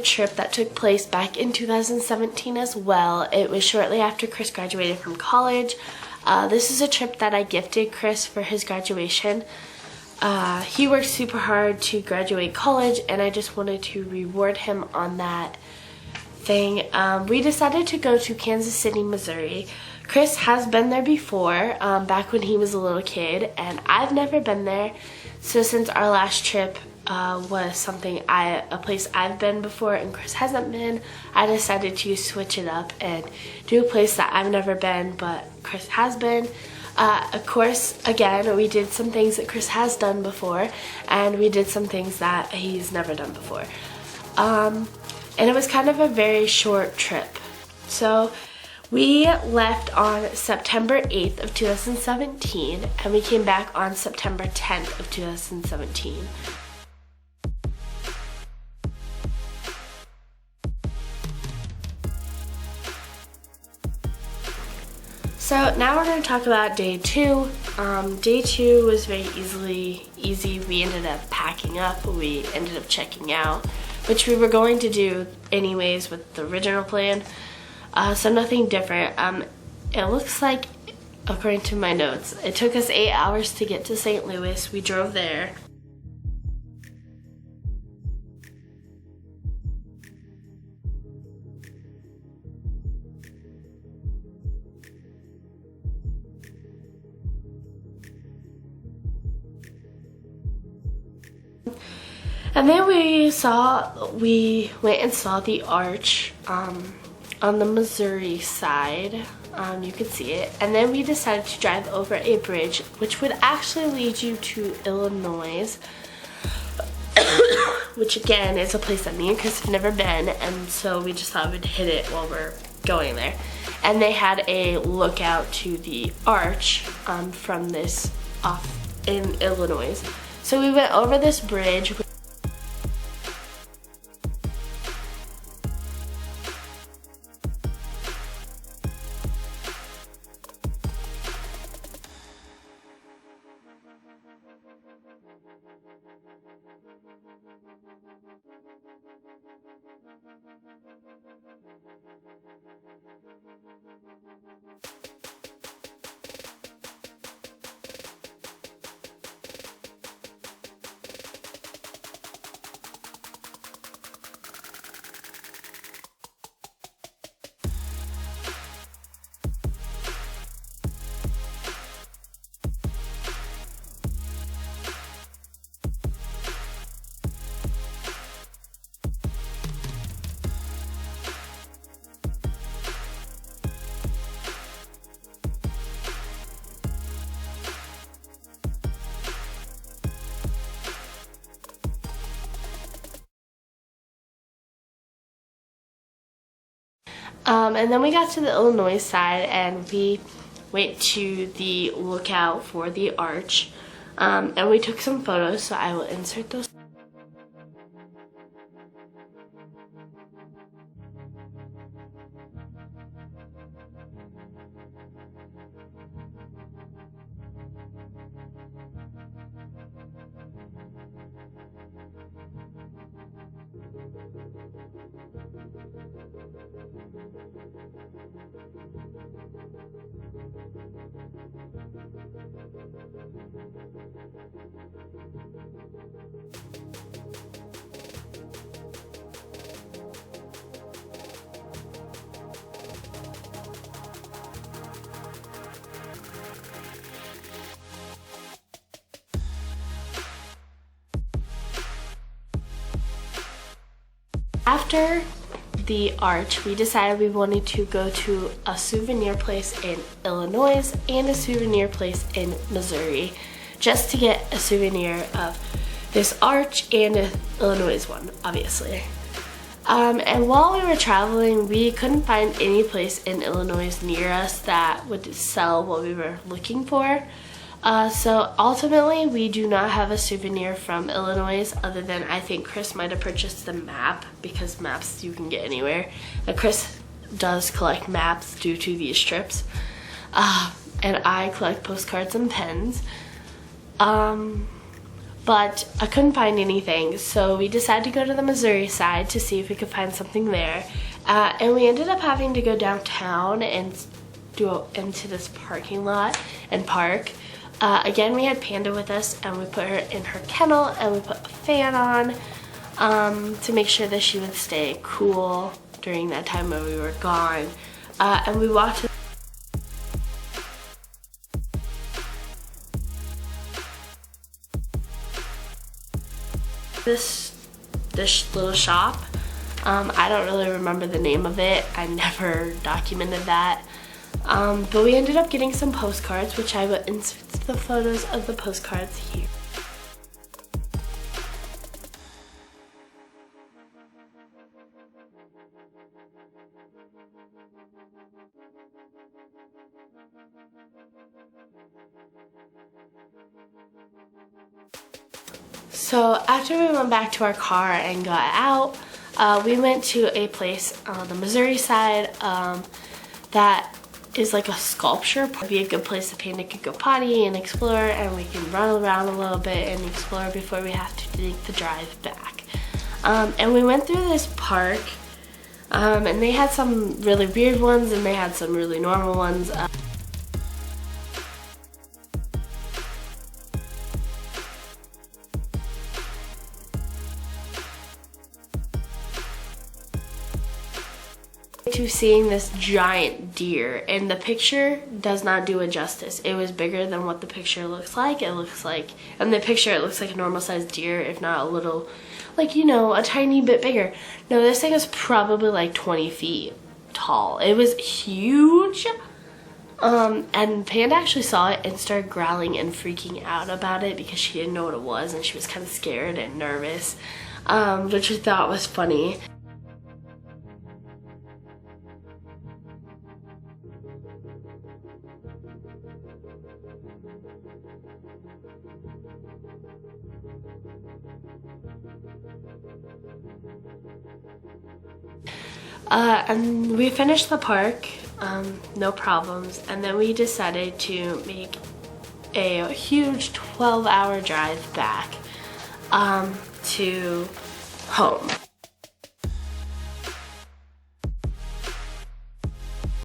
trip that took place back in 2017 as well. It was shortly after Chris graduated from college. This is a trip that I gifted Chris for his graduation. He worked super hard to graduate college, and I just wanted to reward him on that thing. We decided to go to Kansas City, Missouri. Chris has been there before, back when he was a little kid, and I've never been there. So since our last trip was a place I've been before and Chris hasn't been, I decided to switch it up and do a place that I've never been but Chris has been. Of course, again, we did some things that Chris has done before, and we did some things that he's never done before. And it was kind of a very short trip. So we left on September 8th of 2017, and we came back on September 10th of 2017. So now we're going to talk about day 2. Day 2 was very easy. We ended up packing up. We ended up checking out, which we were going to do anyways with the original plan. So nothing different. It looks like, according to my notes, it took us 8 hours to get to St. Louis. We drove there. And then we went and saw the arch on the Missouri side. You can see it. And then we decided to drive over a bridge, which would actually lead you to Illinois, which again is a place that me and Chris have never been, and so we just thought we'd hit it while we're going there. And they had a lookout to the arch from this off in Illinois. So we went over this bridge. And then we got to the Illinois side, and we went to the lookout for the arch, and we took some photos, so I will insert those. After the arch, we decided we wanted to go to a souvenir place in Illinois and a souvenir place in Missouri, just to get a souvenir of this arch and an Illinois one, obviously. And while we were traveling, we couldn't find any place in Illinois near us that would sell what we were looking for. So ultimately, we do not have a souvenir from Illinois, other than I think Chris might have purchased the map, because maps you can get anywhere. And Chris does collect maps due to these trips. And I collect postcards and pens. But but I couldn't find anything, so we decided to go to the Missouri side to see if we could find something there. And we ended up having to go downtown and into this parking lot and park. Again, we had Panda with us, and we put her in her kennel, and we put a fan on to make sure that she would stay cool during that time when we were gone. And we walked this little shop. I don't really remember the name of it. I never documented that. But we ended up getting some postcards, which I will insert the photos of the postcards here. So after we went back to our car and got out, we went to a place on the Missouri side that is like a sculpture. It'd be a good place that Panda could go potty and explore, and we can run around a little bit and explore before we have to take the drive back. And we went through this park, and they had some really weird ones and they had some really normal ones. To seeing this giant deer, and the picture does not do it justice. It was bigger than what the picture looks like. In the picture it looks like a normal sized deer, if not a little, like, you know, a tiny bit bigger. No, this thing is probably like 20 feet tall. It was huge. And Panda actually saw it and started growling and freaking out about it because she didn't know what it was, and she was kind of scared and nervous, which we thought was funny. And we finished the park, no problems, and then we decided to make a huge 12-hour drive back to home.